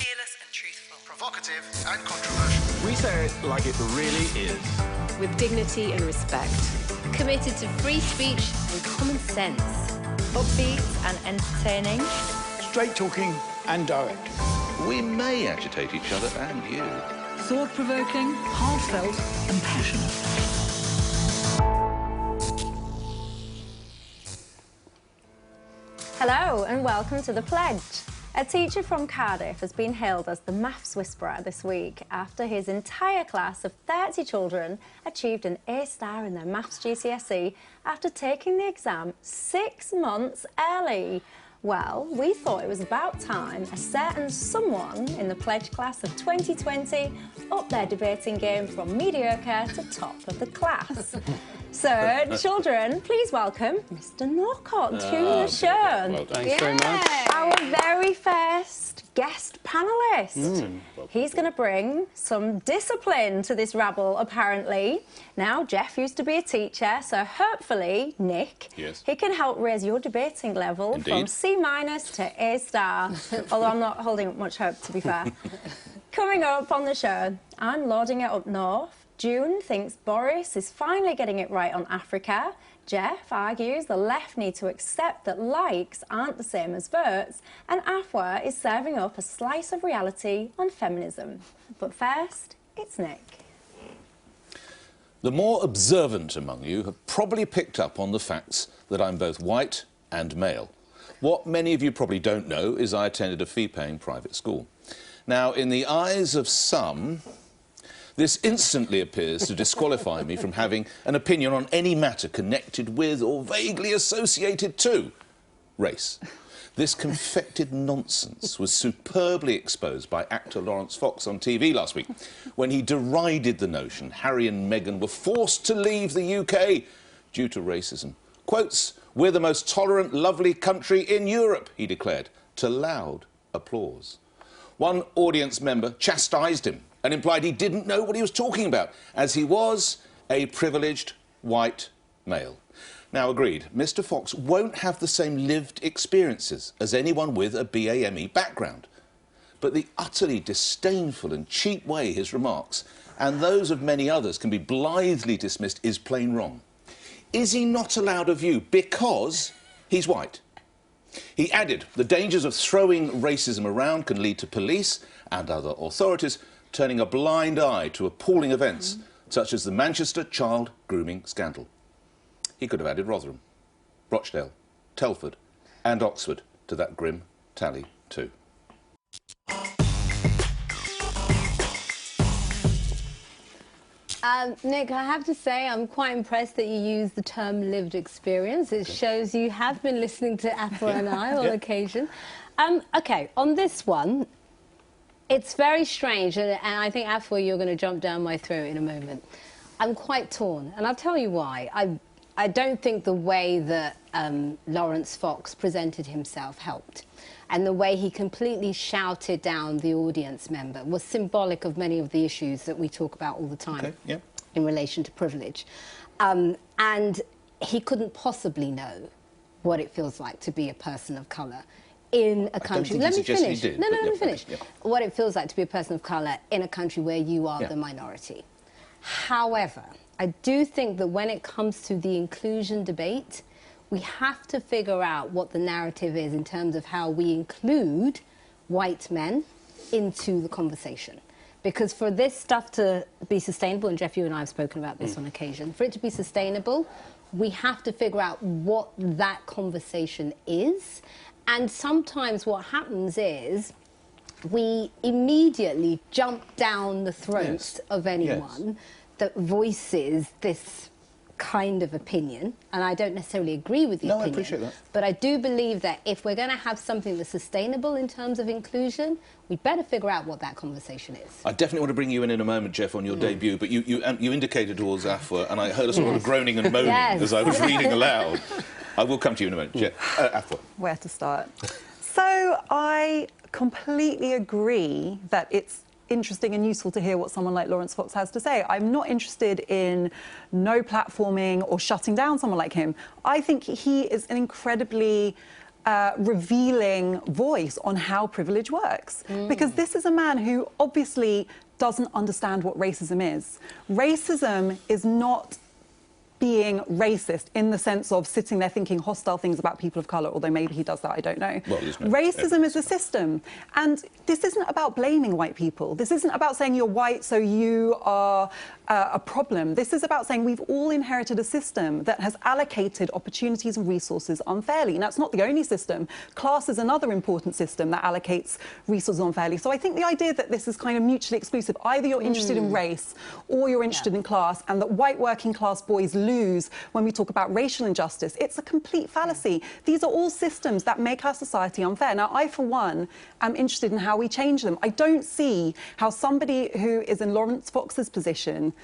Fearless and truthful. Provocative and controversial. We say it like it really is. With dignity and respect. Committed to free speech and common sense. Upbeat and entertaining. Straight talking and direct. We may agitate each other and you. Thought-provoking, heartfelt and passionate. Hello and welcome to The Pledge. A teacher from Cardiff has been hailed as the maths whisperer this week after his entire class of 30 children achieved an A-star in their maths GCSE after taking the exam 6 months early. Well, we thought it was about time a certain someone in the Pledge class of 2020 upped their debating game from mediocre to top of the class. So, children, please welcome Mr. Norcott to the show. Well, thanks very much. Our very first guest panellist. He's going to bring some discipline to this rabble, apparently. Now, Jeff used to be a teacher, so hopefully, Nick, he can help raise your debating level from C- to A-star, although I'm not holding up much hope, to be fair. Coming up on the show, I'm lording it up north. June thinks Boris is finally getting it right on Africa. Jeff argues the left need to accept that likes aren't the same as votes. And Afua is serving up a slice of reality on feminism. But first, it's Nick. The more observant among you have probably picked up on the facts that I'm both white and male. What many of you probably don't know is I attended a fee-paying private school. Now, in the eyes of some, this instantly appears to disqualify me from having an opinion on any matter connected with or vaguely associated to race. This confected nonsense was superbly exposed by actor Lawrence Fox on TV last week when he derided the notion Harry and Meghan were forced to leave the UK due to racism. Quotes, "We're the most tolerant, lovely country in Europe," he declared, to loud applause. One audience member chastised him and implied he didn't know what he was talking about, as he was a privileged white male. Now, agreed, Mr. Fox won't have the same lived experiences as anyone with a BAME background. But the utterly disdainful and cheap way his remarks, and those of many others, can be blithely dismissed is plain wrong. Is he not allowed a view because he's white? He added, the dangers of throwing racism around can lead to police and other authorities turning a blind eye to appalling events, such as the Manchester child grooming scandal. He could have added Rotherham, Rochdale, Telford and Oxford to that grim tally too. Nick, I have to say I'm quite impressed that you used the term lived experience. It shows you have been listening to Afua and I on occasion. OK, on this one, it's very strange, and I think, Afua, you're going to jump down my throat in a moment. I'm quite torn, and I'll tell you why. I don't think the way that Lawrence Fox presented himself helped. And the way he completely shouted down the audience member was symbolic of many of the issues that we talk about all the time in relation to privilege. And he couldn't possibly know what it feels like to be a person of colour in a country... Let me finish. No, let me finish. What it feels like to be a person of colour in a country where you are the minority. However, I do think that when it comes to the inclusion debate, we have to figure out what the narrative is in terms of how we include white men into the conversation. Because for this stuff to be sustainable, and Jeff, you and I have spoken about this on occasion, for it to be sustainable, we have to figure out what that conversation is. And sometimes what happens is we immediately jump down the throat of anyone that voices this kind of opinion, and I don't necessarily agree with the opinion. I appreciate that. But I do believe that if we're going to have something that's sustainable in terms of inclusion, we'd better figure out what that conversation is. I definitely want to bring you in a moment, Jeff, on your debut, but you indicated towards Afua, and I heard a sort of groaning and moaning as I was reading aloud. I will come to you in a moment. Jeff, Afua. Where to start? So I completely agree that it's interesting and useful to hear what someone like Lawrence Fox has to say. I'm not interested in no platforming or shutting down someone like him. I think he is an incredibly revealing voice on how privilege works. Because this is a man who obviously doesn't understand what racism is. Racism is not being racist in the sense of sitting there thinking hostile things about people of colour, although maybe he does that, I don't know. Well, racism is a system. And this isn't about blaming white people. This isn't about saying you're white so you are a problem. This is about saying we've all inherited a system that has allocated opportunities and resources unfairly. Now, it's not the only system. Class is another important system that allocates resources unfairly. So I think the idea that this is kind of mutually exclusive, either you're interested in race or you're interested in class, and that white working class boys lose when we talk about racial injustice, it's a complete fallacy. These are all systems that make our society unfair. Now, I, for one, am interested in how we change them. I don't see how somebody who is in Lawrence Fox's position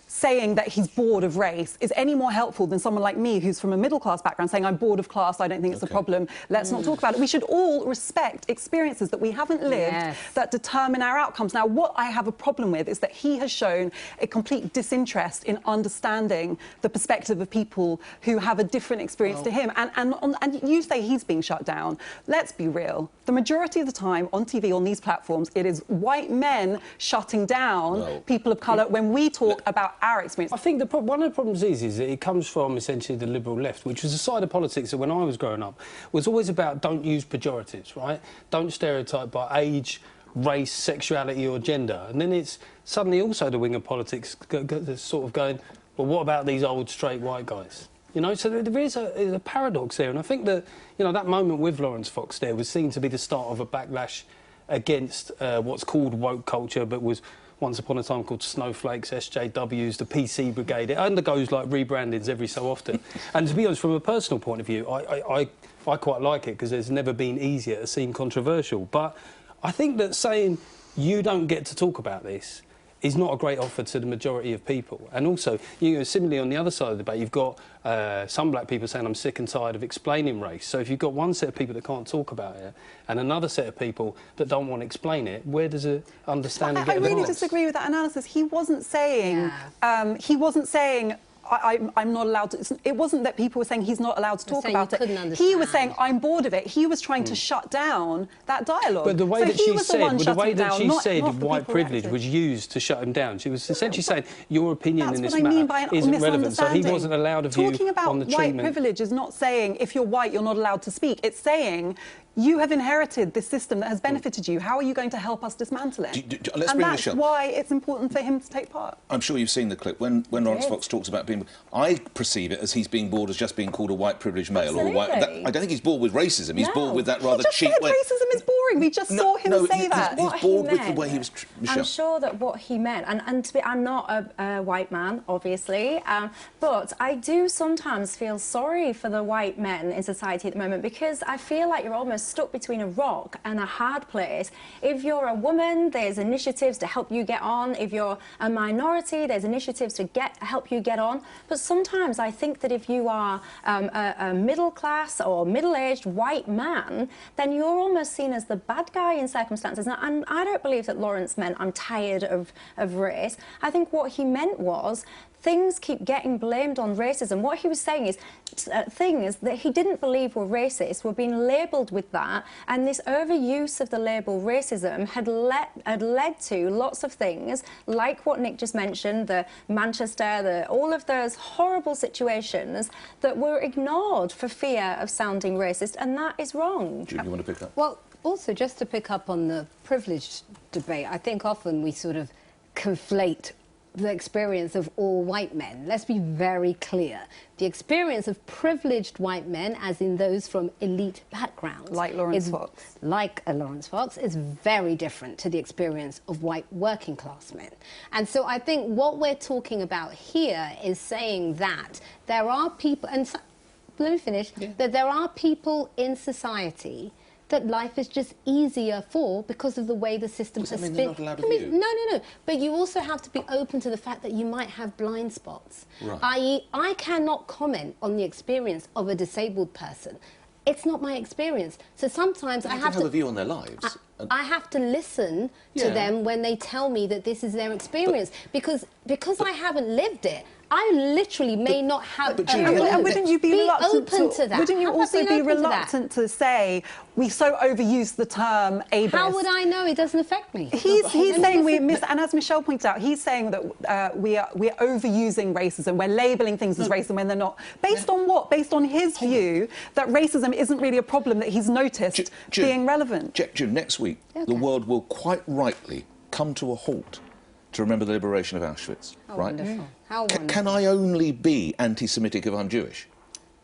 saying that he's bored of race is any more helpful than someone like me who's from a middle-class background saying I'm bored of class, I don't think it's a problem, let's not talk about it. We should all respect experiences that we haven't lived that determine our outcomes. Now, what I have a problem with is that he has shown a complete disinterest in understanding the perspective of people who have a different experience to him. And you say he's being shut down. Let's be real. The majority of the time on TV, on these platforms, it is white men shutting down people of colour when we talk about our experience. I think one of the problems is that it comes from essentially the liberal left, which was a side of politics that when I was growing up was always about don't use pejoratives, right? Don't stereotype by age, race, sexuality or gender. And then it's suddenly also the wing of politics sort of going, well, what about these old straight white guys? You know, so there is a paradox there. And I think that, you know, that moment with Lawrence Fox there was seen to be the start of a backlash against what's called woke culture, but was once upon a time called snowflakes, SJWs, the PC brigade. It undergoes like rebrandings every so often. And to be honest, from a personal point of view, I quite like it because there's never been easier to seem controversial. But I think that saying you don't get to talk about this is not a great offer to the majority of people. And also, you know, similarly on the other side of the debate, you've got some black people saying I'm sick and tired of explaining race. So if you've got one set of people that can't talk about it and another set of people that don't want to explain it, where does a understanding get? I really disagree with that analysis. He wasn't saying I'm not allowed to. It wasn't that people were saying he's not allowed to talk about it. He was saying I'm bored of it. He was trying to shut down that dialogue. But the way that she said, white privilege was used to shut him down. She was essentially saying your opinion in this matter isn't relevant. So he wasn't allowed a view on the treatment. Talking about white privilege is not saying if you're white you're not allowed to speak. It's saying you have inherited this system that has benefited you. How are you going to help us dismantle it? Let's bring Michelle. And that's why it's important for him to take part. I'm sure you've seen the clip. When Lawrence Fox talks about being... I perceive it as he's being bored as just being called a white privileged male. Or a white, I don't think he's bored with racism. He's bored with that rather cheap way. Racism is boring. We just saw him say that. He's bored with the way he was... Michelle. I'm sure that what he meant, and to be, I'm not a white man, obviously, but I do sometimes feel sorry for the white men in society at the moment because I feel like you're almost stuck between a rock and a hard place. If you're a woman, there's initiatives to help you get on. If you're a minority, there's initiatives to help you get on. But sometimes I think that if you are a middle-class or middle-aged white man, then you're almost seen as the bad guy in circumstances. And I don't believe that Lawrence meant I'm tired of race. I think what he meant was things keep getting blamed on racism. What he was saying is things that he didn't believe were racist were being labelled with that, and this overuse of the label racism had led to lots of things, like what Nick just mentioned, the Manchester, all of those horrible situations that were ignored for fear of sounding racist, and that is wrong. Do you want to pick up? Well, also, just to pick up on the privileged debate, I think often we sort of conflate the experience of all white men. Let's be very clear. The experience of privileged white men, as in those from elite backgrounds, like Lawrence Fox, Lawrence Fox, is very different to the experience of white working class men. And so I think what we're talking about here is saying that there are people, and so, let me finish, that there are people in society that life is just easier for because of the way the system has been. No. But you also have to be open to the fact that you might have blind spots. Right. I.e., I cannot comment on the experience of a disabled person. It's not my experience. So sometimes I have to have a view on their lives. I have to listen to them when they tell me that this is their experience, because I haven't lived it. I literally may not have. but Julia, And wouldn't you be reluctant open to that? Wouldn't you Have I also been be open to that? reluctant to say we so overuse the term ableist? How would I know it doesn't affect me? He's saying and as Michelle pointed out, he's saying that we're overusing racism. We're labelling things as racism when they're not. Based on what? Based on his view that racism isn't really a problem that he's noticed being relevant. June, next week, the world will quite rightly come to a halt to remember the liberation of Auschwitz. How right? wonderful. How wonderful. Can I only be anti-Semitic if I'm Jewish?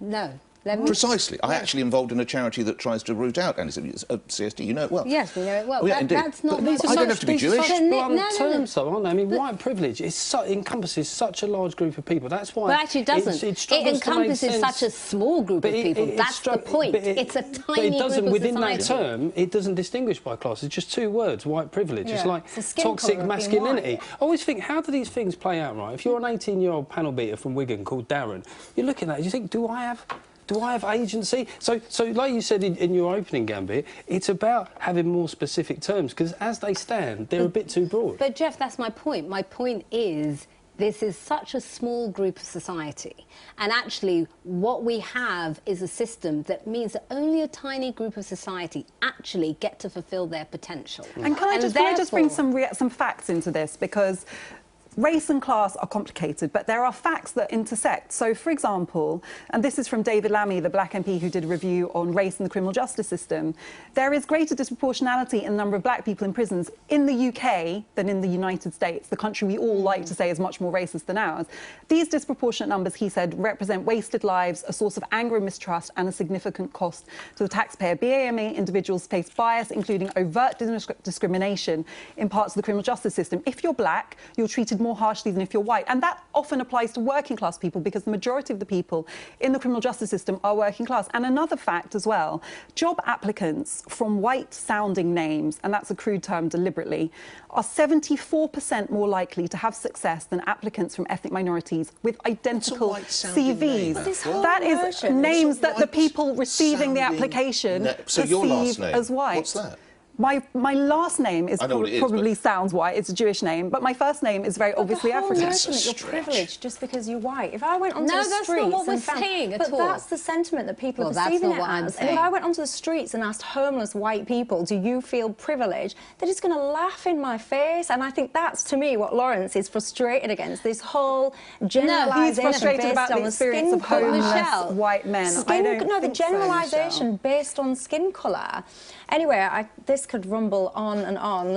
No. Precisely. I actually involved in a charity that tries to root out anti-Semitism. CSD, you know it well. Yes, we know it well. Oh, yeah, indeed. That's not. I don't have to be Jewish. Terms, though, aren't they? I mean, white privilege encompasses such a large group of people. That's why. But actually, it doesn't. It encompasses such a small group of people. That's the point. It's a tiny group of society. Within that term, it doesn't distinguish by class. It's just two words: white privilege. It's like toxic masculinity. I always think, how do these things play out? Right? If you're an 18-year-old panel beater from Wigan called Darren, you're looking at it. You think, do I have agency? So like you said in your opening, Gambit, it's about having more specific terms, because as they stand, they're a bit too broad. But, Jeff, that's my point. My point is this is such a small group of society. And actually, what we have is a system that means that only a tiny group of society actually get to fulfil their potential. And can I just bring some facts into this? Because race and class are complicated, but there are facts that intersect. So, for example, and this is from David Lammy, the Black MP who did a review on race in the criminal justice system, there is greater disproportionality in the number of black people in prisons in the UK than in the United States, the country we all like to say is much more racist than ours. These disproportionate numbers, he said, represent wasted lives, a source of anger and mistrust, and a significant cost to the taxpayer. BAME individuals face bias, including overt discrimination in parts of the criminal justice system. If you're black, you're treated more harshly than if you're white. And that often applies to working class people, because the majority of the people in the criminal justice system are working class. And another fact as well, job applicants from white-sounding names, and that's a crude term deliberately, are 74% more likely to have success than applicants from ethnic minorities with identical CVs. That is names that the people receiving the application perceive as white. What's that? My last name is probably sounds white. It's a Jewish name, but my first name is very obviously African. That's a stretch. You're privileged just because you're white. If I went onto the streets, that's not what we're saying at all. But that's the sentiment that people are perceiving it as. And if I went onto the streets and asked homeless white people, "Do you feel privileged?" they're just going to laugh in my face. And I think that's, to me, what Lawrence is frustrated against. This whole generalisation he's frustrated about the experience of homeless white men. The generalisation based on skin colour. Anyway, this could rumble on and on.